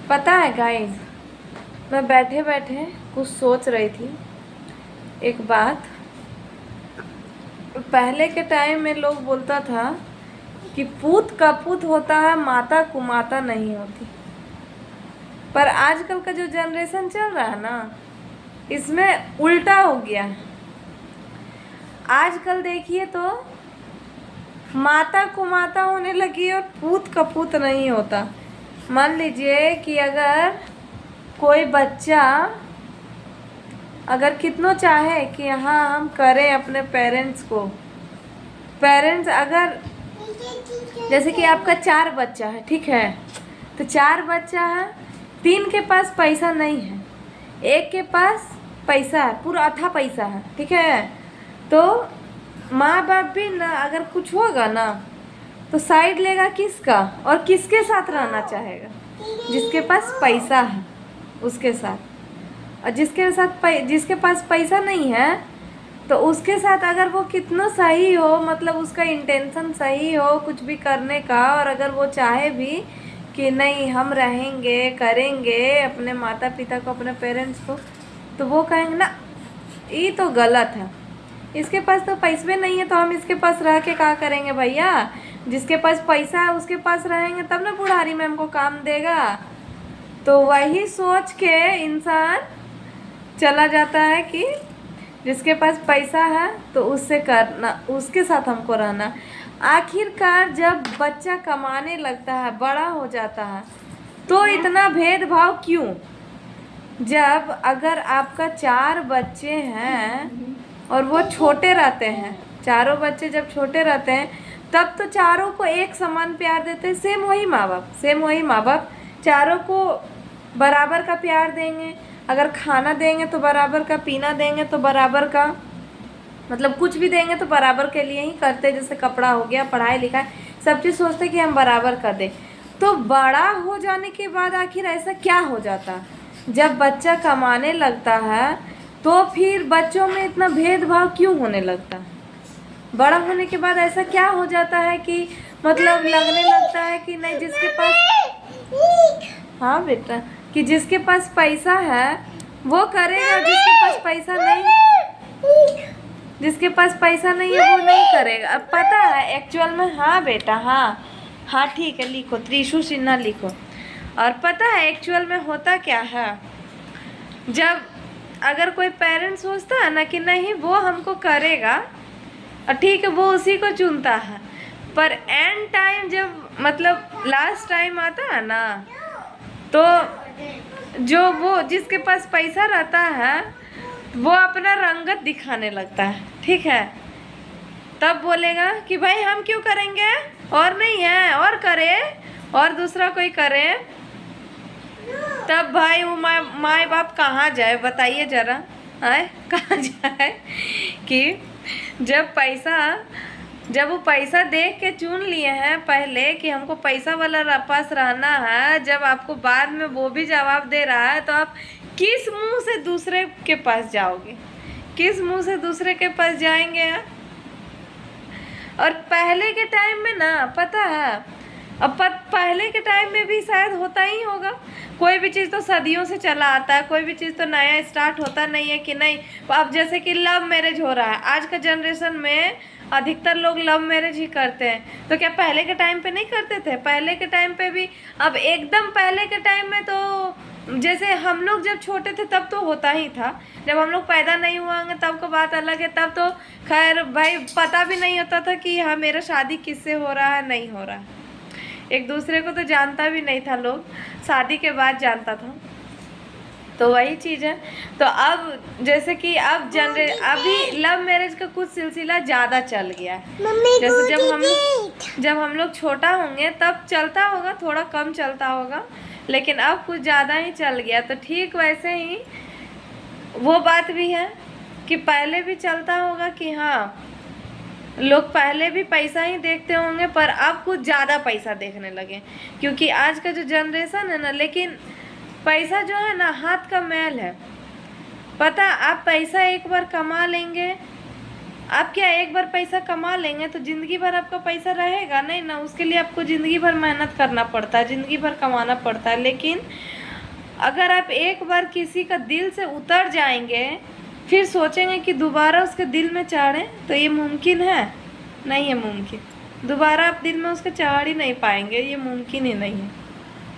पता है गाइस, मैं बैठे बैठे कुछ सोच रही थी। एक बात, पहले के टाइम में लोग बोलता था कि पूत कपूत होता है, माता कुमाता नहीं होती। पर आजकल का जो जनरेशन चल रहा है ना, इसमें उल्टा हो गया है। आजकल देखिए तो माता कुमाता होने लगी और पूत कपूत नहीं होता। मान लीजिए कि अगर कोई बच्चा अगर कितनों चाहे कि हाँ हम करें अपने पेरेंट्स अगर जैसे कि आपका 4 बच्चा है, ठीक है, तो 4 बच्चा है, 3 के पास पैसा नहीं है, 1 के पास पैसा है, पूरा अथा पैसा है, ठीक है, तो माँ बाप भी ना अगर कुछ होगा ना तो साइड लेगा किसका और किसके साथ रहना चाहेगा? जिसके पास पैसा है उसके साथ। और जिसके पास पैसा नहीं है तो उसके साथ अगर वो कितना सही हो, मतलब उसका इंटेंशन सही हो कुछ भी करने का, और अगर वो चाहे भी कि नहीं हम रहेंगे करेंगे अपने माता पिता को, अपने पेरेंट्स को, तो वो कहेंगे ना ये तो गलत है, इसके पास तो पैसे नहीं है तो हम इसके पास रह के क्या करेंगे भैया? जिसके पास पैसा है उसके पास रहेंगे तब ना बुढ़ारी में हमको काम देगा। तो वही सोच के इंसान चला जाता है कि जिसके पास पैसा है तो उससे करना, उसके साथ हमको रहना। आखिरकार जब बच्चा कमाने लगता है, बड़ा हो जाता है, तो इतना भेदभाव क्यों? जब अगर आपका 4 बच्चे हैं और वो छोटे रहते हैं, चारों बच्चे जब छोटे रहते हैं तब तो चारों को एक समान प्यार देते हैं। सेम वही माँ बाप चारों को बराबर का प्यार देंगे। अगर खाना देंगे तो बराबर का, पीना देंगे तो बराबर का, मतलब कुछ भी देंगे तो बराबर के लिए ही करते। जैसे कपड़ा हो गया, पढ़ाई लिखाई, सब चीज़ सोचते कि हम बराबर कर दें। तो बड़ा हो जाने के बाद आखिर ऐसा क्या हो जाता है? जब बच्चा कमाने लगता है तो फिर बच्चों में इतना भेदभाव क्यों होने लगता है? बड़ा होने के बाद ऐसा क्या हो जाता है कि मतलब लगने लगता है कि नहीं, जिसके पास, हाँ बेटा, कि जिसके पास पैसा है वो करेगा, जिसके पास पैसा नहीं है वो नहीं करेगा। अब पता है एक्चुअल में, हाँ बेटा, हाँ ठीक है, लिखो, त्रिशु सिन्हा लिखो। और पता है एक्चुअल में होता क्या है? जब अगर कोई पेरेंट्स सोचता है ना कि नहीं वो हमको करेगा, और ठीक है वो उसी को चुनता है, पर एंड टाइम जब मतलब लास्ट टाइम आता है ना, तो जो वो जिसके पास पैसा रहता है वो अपना रंगत दिखाने लगता है, ठीक है, तब बोलेगा कि भाई हम क्यों करेंगे, और नहीं है और करे, और दूसरा कोई करे, तब भाई वो माँ बाप कहाँ जाए बताइए जरा, आए कहाँ जाए? कि जब वो पैसा देख के चुन लिए हैं पहले कि हमको पैसा वाला पास रहना है, जब आपको बाद में वो भी जवाब दे रहा है तो आप किस मुंह से दूसरे के पास जाओगे? किस मुंह से दूसरे के पास जाएंगे? और पहले के टाइम में ना, पता है, अब पहले के टाइम में भी शायद होता ही होगा। कोई भी चीज़ तो सदियों से चला आता है, कोई भी चीज़ तो नया स्टार्ट होता नहीं है कि नहीं। अब जैसे कि लव मैरिज हो रहा है, आज का जनरेशन में अधिकतर लोग लव मैरिज ही करते हैं। तो क्या पहले के टाइम पे नहीं करते थे? पहले के टाइम पे भी, अब एकदम पहले के टाइम में तो जैसे हम लोग जब छोटे थे तब तो होता ही था। जब हम लोग पैदा नहीं हुए होंगे तब को बात अलग है, तब तो खैर भाई पता भी नहीं होता था कि हाँ मेरा शादी किससे हो रहा है, नहीं हो रहा है। एक दूसरे को तो जानता भी नहीं था लोग, शादी के बाद जानता था। तो वही चीज़ है। तो अब जैसे कि अभी लव मैरिज का कुछ सिलसिला ज़्यादा चल गया है। जैसे जब हम लोग छोटा होंगे तब चलता होगा, थोड़ा कम चलता होगा, लेकिन अब कुछ ज़्यादा ही चल गया। तो ठीक वैसे ही वो बात भी है कि पहले भी चलता होगा कि हाँ लोग पहले भी पैसा ही देखते होंगे, पर अब कुछ ज़्यादा पैसा देखने लगे, क्योंकि आज का जो जनरेशन है ना, लेकिन पैसा जो है ना हाथ का मैल है। पता, आप पैसा एक बार कमा लेंगे, आप क्या एक बार पैसा कमा लेंगे तो ज़िंदगी भर आपका पैसा रहेगा नहीं ना, उसके लिए आपको ज़िंदगी भर मेहनत करना पड़ता है, ज़िंदगी भर कमाना पड़ता है। लेकिन अगर आप एक बार किसी का दिल से उतर जाएंगे, फिर सोचेंगे कि दोबारा उसके दिल में चढ़ें, तो ये मुमकिन है? नहीं है मुमकिन। दोबारा आप दिल में उसके चढ़ ही नहीं पाएंगे, ये मुमकिन ही नहीं है।